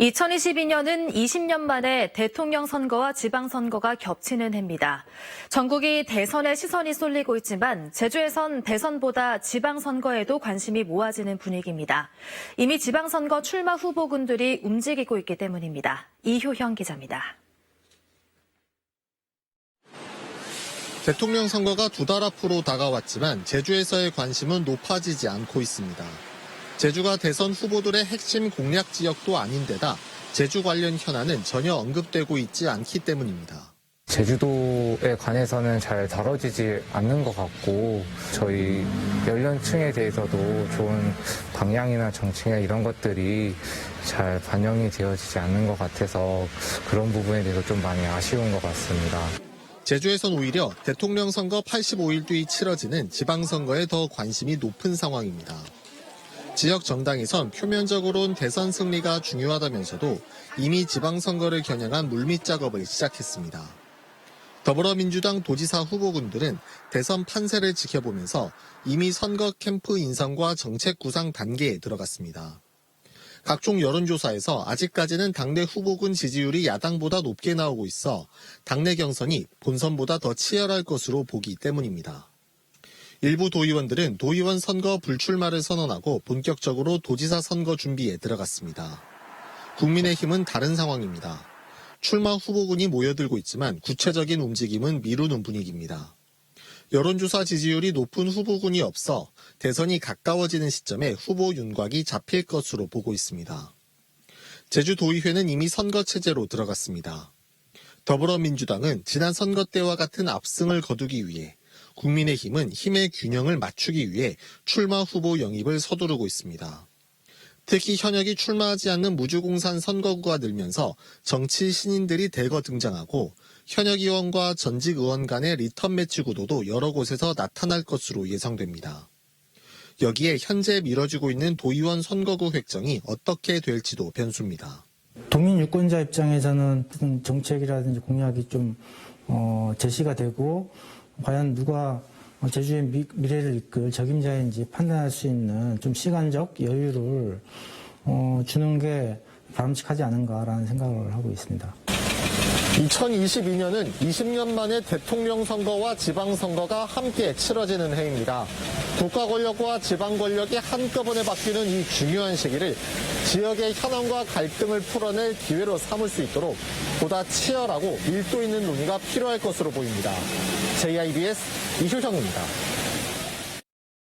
2022년은 20년 만에 대통령 선거와 지방선거가 겹치는 해입니다. 전국이 대선에 시선이 쏠리고 있지만 제주에선 대선보다 지방선거에도 관심이 모아지는 분위기입니다. 이미 지방선거 출마 후보군들이 움직이고 있기 때문입니다. 이효형 기자입니다. 대통령 선거가 2달 앞으로 다가왔지만 제주에서의 관심은 높아지지 않고 있습니다. 제주가 대선 후보들의 핵심 공략 지역도 아닌데다 제주 관련 현안은 전혀 언급되고 있지 않기 때문입니다. 제주도에 관해서는 잘 다뤄지지 않는 것 같고 저희 연령층에 대해서도 좋은 방향이나 정책이나 이런 것들이 잘 반영이 되어지지 않는 것 같아서 그런 부분에 대해서 좀 많이 아쉬운 것 같습니다. 제주에선 오히려 대통령 선거 85일 뒤 치러지는 지방선거에 더 관심이 높은 상황입니다. 지역 정당에선 표면적으로는 대선 승리가 중요하다면서도 이미 지방선거를 겨냥한 물밑 작업을 시작했습니다. 더불어민주당 도지사 후보군들은 대선 판세를 지켜보면서 이미 선거 캠프 인선과 정책 구상 단계에 들어갔습니다. 각종 여론조사에서 아직까지는 당내 후보군 지지율이 야당보다 높게 나오고 있어 당내 경선이 본선보다 더 치열할 것으로 보기 때문입니다. 일부 도의원들은 도의원 선거 불출마를 선언하고 본격적으로 도지사 선거 준비에 들어갔습니다. 국민의힘은 다른 상황입니다. 출마 후보군이 모여들고 있지만 구체적인 움직임은 미루는 분위기입니다. 여론조사 지지율이 높은 후보군이 없어 대선이 가까워지는 시점에 후보 윤곽이 잡힐 것으로 보고 있습니다. 제주도의회는 이미 선거 체제로 들어갔습니다. 더불어민주당은 지난 선거 때와 같은 압승을 거두기 위해, 국민의힘은 힘의 균형을 맞추기 위해 출마 후보 영입을 서두르고 있습니다. 특히 현역이 출마하지 않는 무주공산 선거구가 늘면서 정치 신인들이 대거 등장하고 현역 의원과 전직 의원 간의 리턴 매치 구도도 여러 곳에서 나타날 것으로 예상됩니다. 여기에 현재 미뤄지고 있는 도의원 선거구 획정이 어떻게 될지도 변수입니다. 도민 유권자 입장에서는 정책이라든지 공약이 좀 제시가 되고 과연 누가 제주의 미래를 이끌 적임자인지 판단할 수 있는 좀 시간적 여유를 주는 게 바람직하지 않은가라는 생각을 하고 있습니다. 2022년은 20년 만에 대통령 선거와 지방선거가 함께 치러지는 해입니다. 국가 권력과 지방 권력이 한꺼번에 바뀌는 이 중요한 시기를 지역의 현안과 갈등을 풀어낼 기회로 삼을 수 있도록 보다 치열하고 밀도 있는 논의가 필요할 것으로 보입니다. JIBS 이효형입니다.